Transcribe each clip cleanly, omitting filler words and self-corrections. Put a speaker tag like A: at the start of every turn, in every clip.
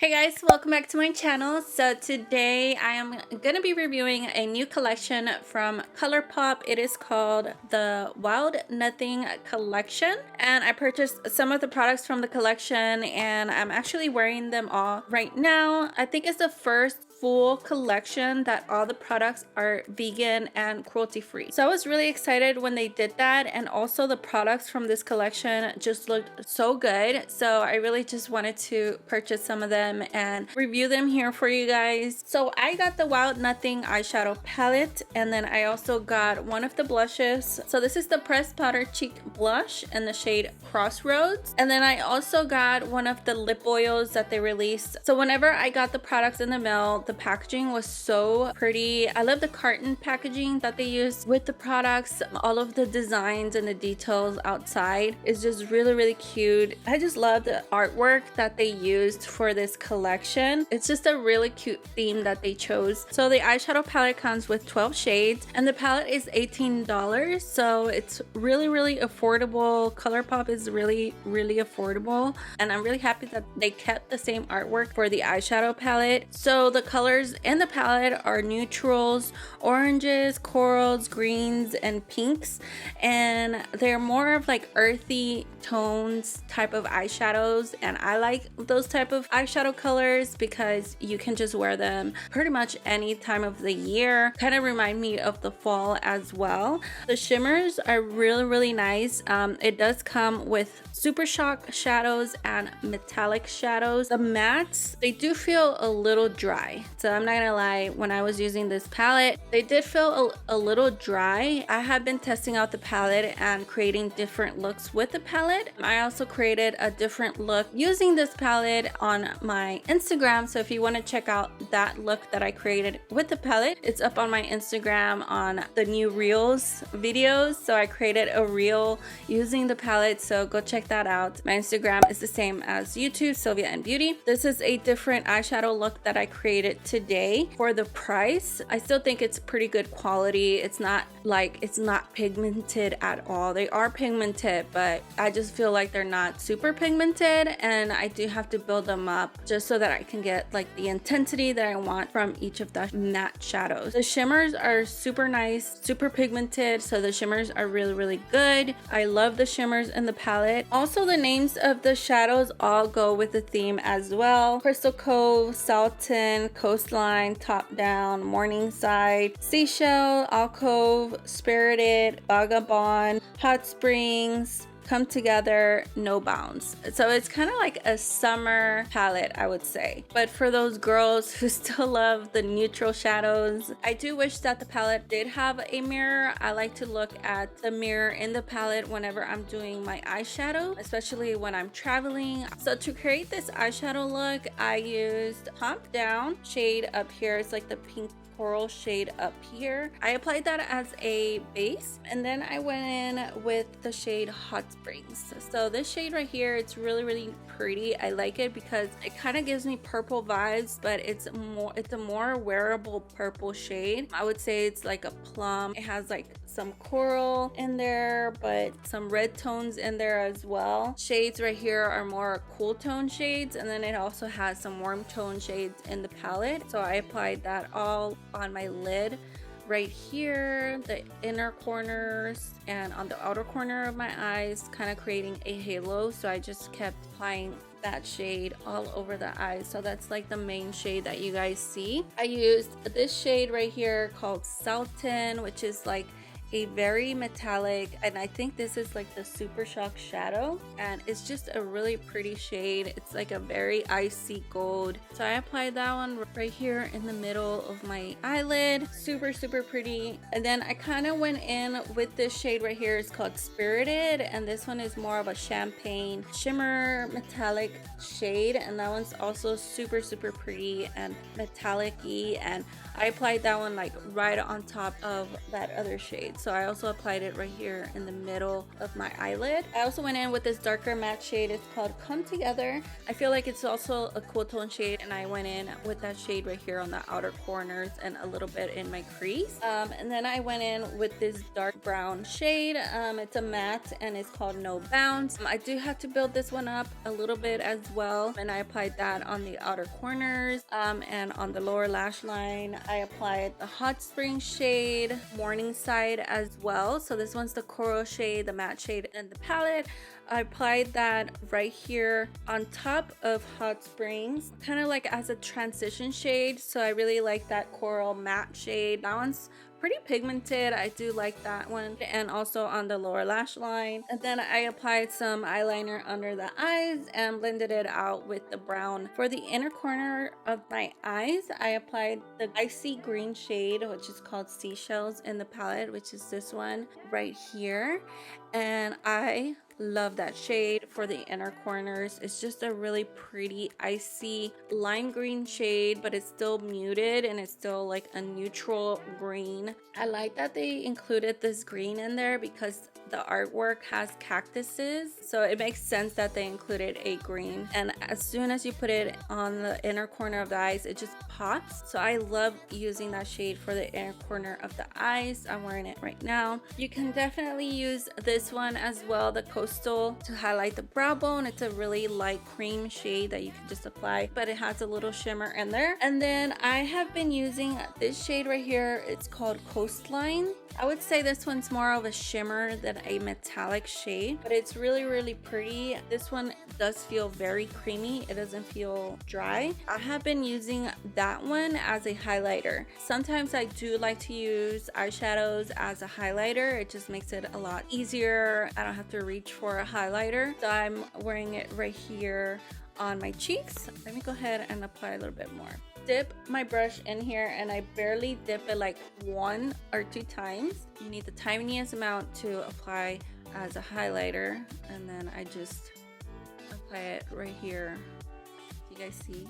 A: Hey guys, welcome back to my channel. So today I am going to be reviewing a new collection from Colourpop. It is called the Wild Nothing collection, and I purchased some of the products from the collection and I'm actually wearing them all right now. I think it's the first full collection that all the products are vegan and cruelty free. So I was really excited when they did that, and also the products from this collection just looked so good. So I really just wanted to purchase some of them and review them here for you guys. So I got the Wild Nothing eyeshadow palette, and then I also got one of the blushes. So this is the pressed powder cheek blush in the shade Crossroads, and then I also got one of the lip oils that they released. So whenever I got the products in the mail, the packaging was so pretty. I love the carton packaging that they use with the products. All of the designs and the details outside is just really cute. I just love the artwork that they used for this collection. It's just a really cute theme that they chose. So the eyeshadow palette comes with 12 shades and the palette is $18, so it's really affordable. Colourpop is really affordable, and I'm really happy that they kept the same artwork for the eyeshadow palette. So the colors in the palette are neutrals, oranges, corals, greens, and pinks, and they're more of like earthy tones type of eyeshadows, and I like those type of eyeshadow colors because you can just wear them pretty much any time of the year. Kind of remind me of the fall as well. The shimmers are really nice. It does come with super shock shadows and metallic shadows. The mattes, they do feel a little dry, so I'm not gonna lie, when I was using this palette they did feel a little dry. I have been testing out the palette and creating different looks with the palette. I also created a different look using this palette on my Instagram, so if you want to check out that look that I created with the palette, it's up on my Instagram on the new Reels videos. So I created a reel using the palette, so go check that out. My Instagram is the same as YouTube, SilviaMBeauty. This is a different eyeshadow look that I created today. For the price, I still think it's pretty good quality. It's not pigmented at all. They are pigmented, but I just feel like they're not super pigmented, and I do have to build them up just so that I can get like the intensity that I want from each of the matte shadows. The shimmers are super nice, super pigmented, so the shimmers are really good. I love the shimmers in the palette. Also, the names of the shadows all go with the theme as well. Crystal Cove, Salton, Coastline, Top Down, Morningside, Seashell, Alcove, Spirited, Vagabond, Hot Springs, Come Together, No Bounds. So it's kind of like a summer palette, I would say. But for those girls who still love the neutral shadows, I do wish that the palette did have a mirror. I like to look at the mirror in the palette whenever I'm doing my eyeshadow, especially when I'm traveling. So to create this eyeshadow look, I used Pump Down shade up here. It's like the pink coral shade up here. I applied that as a base, and then I went in with the shade Hot Springs. So this shade right here, it's really pretty. I like it because it kind of gives me purple vibes, but it's a more wearable purple shade. I would say it's like a plum. It has like some coral in there, but some red tones in there as well. Shades right here are more cool tone shades, and then it also has some warm tone shades in the palette. So I applied that all on my lid right here, the inner corners, and on the outer corner of my eyes, kind of creating a halo. So I just kept applying that shade all over the eyes. So that's like the main shade that you guys see. I used this shade right here called Salton, which is like a very metallic, and I think this is like the Super Shock shadow, and it's just a really pretty shade. It's like a very icy gold. So I applied that one right here in the middle of my eyelid. Super pretty. And then I kind of went in with this shade right here. It's called Spirited, and this one is more of a champagne shimmer metallic shade, and that one's also super pretty and metallic-y, and I applied that one like right on top of that other shade. so I also applied it right here in the middle of my eyelid. I also went in with this darker matte shade. It's called Come Together. I feel like it's also a cool tone shade, and I went in with that shade right here on the outer corners and a little bit in my crease. And then I went in with this dark brown shade. It's a matte and it's called No Bounds. I do have to build this one up a little bit as well, and I applied that on the outer corners and on the lower lash line. I applied the Hot Spring shade, Morning Side as well. So this one's the coral shade, the matte shade, and the palette. I applied that right here on top of Hot Springs, kind of like as a transition shade. So I really like that coral matte shade. That one's pretty pigmented. I do like that one. And also on the lower lash line. And then I applied some eyeliner under the eyes and blended it out with the brown. For the inner corner of my eyes, I applied the icy green shade, which is called Seashells in the palette, which is this one right here. And I love that shade for the inner corners. It's just a really pretty icy lime green shade, but it's still muted and it's still like a neutral green. I like that they included this green in there because the artwork has cactuses, so it makes sense that they included a green. And as soon as you put it on the inner corner of the eyes, it just pops. So I love using that shade for the inner corner of the eyes. I'm wearing it right now. You can definitely use this one as well, the Coastal, to highlight the brow bone. It's a really light cream shade that you can just apply, but it has a little shimmer in there. And then I have been using this shade right here. It's called Coastline. I would say this one's more of a shimmer than a metallic shade, but it's really, really pretty. This one does feel very creamy. It doesn't feel dry. I have been using that one as a highlighter. Sometimes I do like to use eyeshadows as a highlighter. It just makes it a lot easier. I don't have to reach for a highlighter. So I'm wearing it right here on my cheeks. Let me go ahead and apply a little bit more. Dip my brush in here, and I barely dip it like 1 or 2 times. You need the tiniest amount to apply as a highlighter, and then I just apply it right here. You guys see?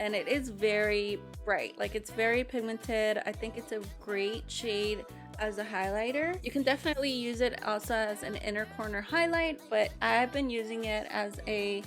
A: And it is very bright, like it's very pigmented. I think it's a great shade as a highlighter. You can definitely use it also as an inner corner highlight, but I've been using it as a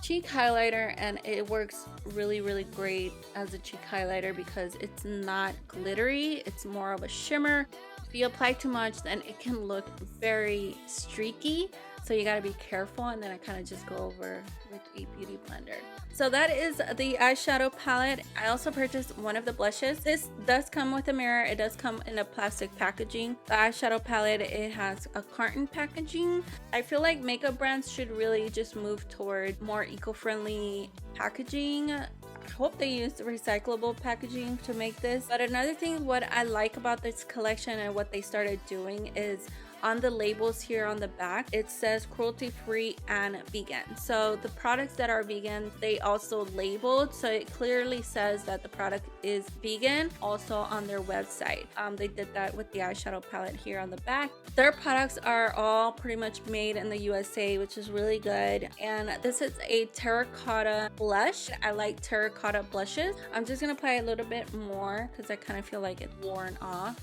A: cheek highlighter, and it works really, really great as a cheek highlighter because it's not glittery. It's more of a shimmer. If you apply too much, then it can look very streaky, so you got to be careful. And then I kind of just go over with a beauty blender. So that is the eyeshadow palette. I also purchased one of the blushes. This does come with a mirror. It does come in a plastic packaging. The eyeshadow palette, it has a carton packaging. I feel like makeup brands should really just move toward more eco-friendly packaging. I hope they use recyclable packaging to make this. But another thing, what I like about this collection and what they started doing is on the labels here on the back, it says cruelty free and vegan. So the products that are vegan, they also labeled, so it clearly says that the product is vegan also on their website. They did that with the eyeshadow palette here on the back. Their products are all pretty much made in the USA, which is really good. And this is a terracotta blush. I like terracotta blushes. I'm just gonna apply a little bit more because I kind of feel like it's worn off.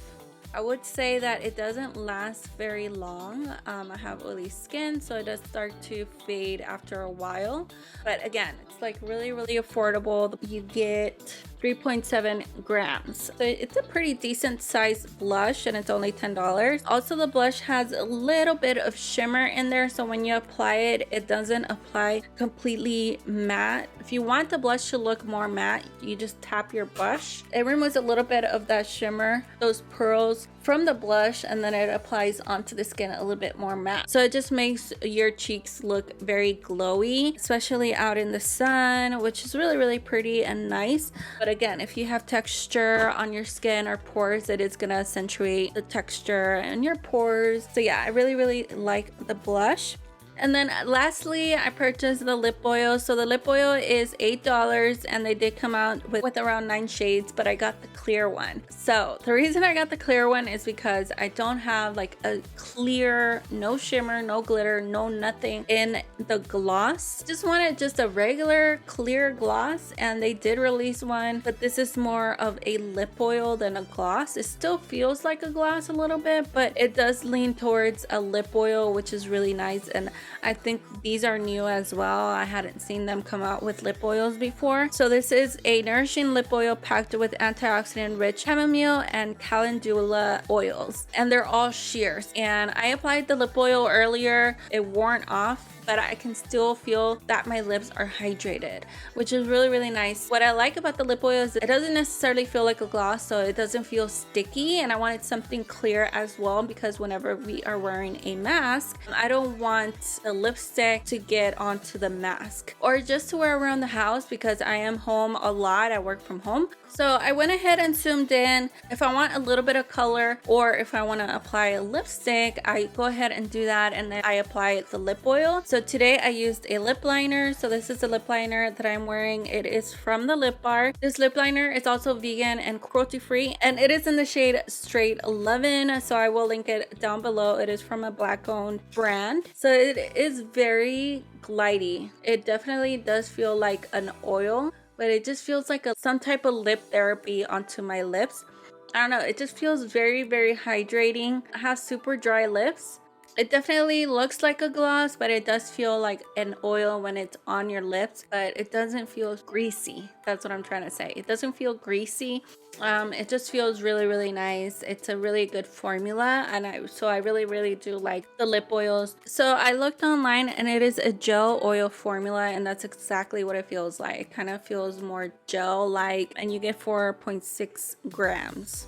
A: I would say that it doesn't last very long. I have oily skin, so it does start to fade after a while. But again, it's like really, really affordable. You get 3.7 grams. So it's a pretty decent sized blush, and it's only $10. Also, the blush has a little bit of shimmer in there, so when you apply it, it doesn't apply completely matte. If you want the blush to look more matte, you just tap your brush. It removes a little bit of that shimmer, those pearls from the blush, and then it applies onto the skin a little bit more matte. So it just makes your cheeks look very glowy, especially out in the sun, which is really, really pretty and nice. But again, if you have texture on your skin or pores, it is gonna accentuate the texture in your pores. So yeah, I really, really like the blush. And then lastly, I purchased the lip oil. So the lip oil is $8 and they did come out with around 9 shades, but I got the clear one. So the reason I got the clear one is because I don't have like a clear, no shimmer, no glitter, no nothing in the gloss. Just wanted just a regular clear gloss, and they did release one, but this is more of a lip oil than a gloss. It still feels like a gloss a little bit, but it does lean towards a lip oil, which is really nice. And I think these are new as well. I hadn't seen them come out with lip oils before. So this is a nourishing lip oil packed with antioxidant rich chamomile and calendula oils, and they're all sheers. And I applied the lip oil earlier. It wore off, but I can still feel that my lips are hydrated, which is really, really nice. What I like about the lip oil is it doesn't necessarily feel like a gloss, so it doesn't feel sticky. And I wanted something clear as well, because whenever we are wearing a mask, I don't want the lipstick to get onto the mask, or just to wear around the house, because I am home a lot. I work from home. So I went ahead and zoomed in. If I want a little bit of color, or if I want to apply a lipstick, I go ahead and do that, and then I apply the lip oil. So today I used a lip liner. So this is the lip liner that I'm wearing. It is from the Lip Bar. This lip liner is also vegan and cruelty free, and it is in the shade Straight 11. So I will link it down below. It is from a black owned brand. So it is very glidey. It definitely does feel like an oil, but it just feels like some type of lip therapy onto my lips. I don't know, it just feels very, very hydrating. I have super dry lips. It definitely looks like a gloss, but it does feel like an oil when it's on your lips, but it doesn't feel greasy. That's what I'm trying to say. It doesn't feel greasy. It just feels really, really nice. It's a really good formula, and I really, really do like the lip oils. So I looked online, and it is a gel oil formula, and that's exactly what it feels like. It kind of feels more gel-like, and you get 4.6 grams.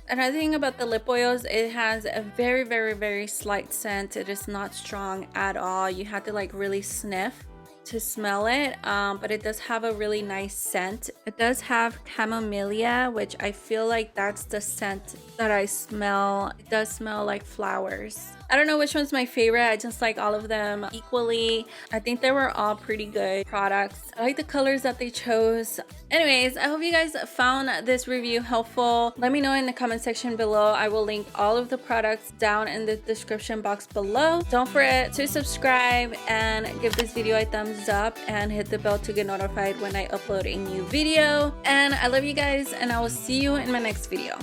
A: Another thing about the lip oils, it has a very, very, very slight scent. It is not strong at all. You have to like really sniff to smell it, but it does have a really nice scent. It does have camellia, which I feel like that's the scent that I smell. It does smell like flowers. I don't know which one's my favorite. I just like all of them equally. I think they were all pretty good products. I like the colors that they chose. Anyways, I hope you guys found this review helpful. Let me know in the comment section below. I will link all of the products down in the description box below. Don't forget to subscribe and give this video a thumbs up, and hit the bell to get notified when I upload a new video. And I love you guys, and I will see you in my next video.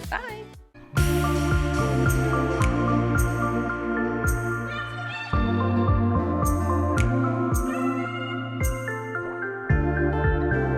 A: Bye!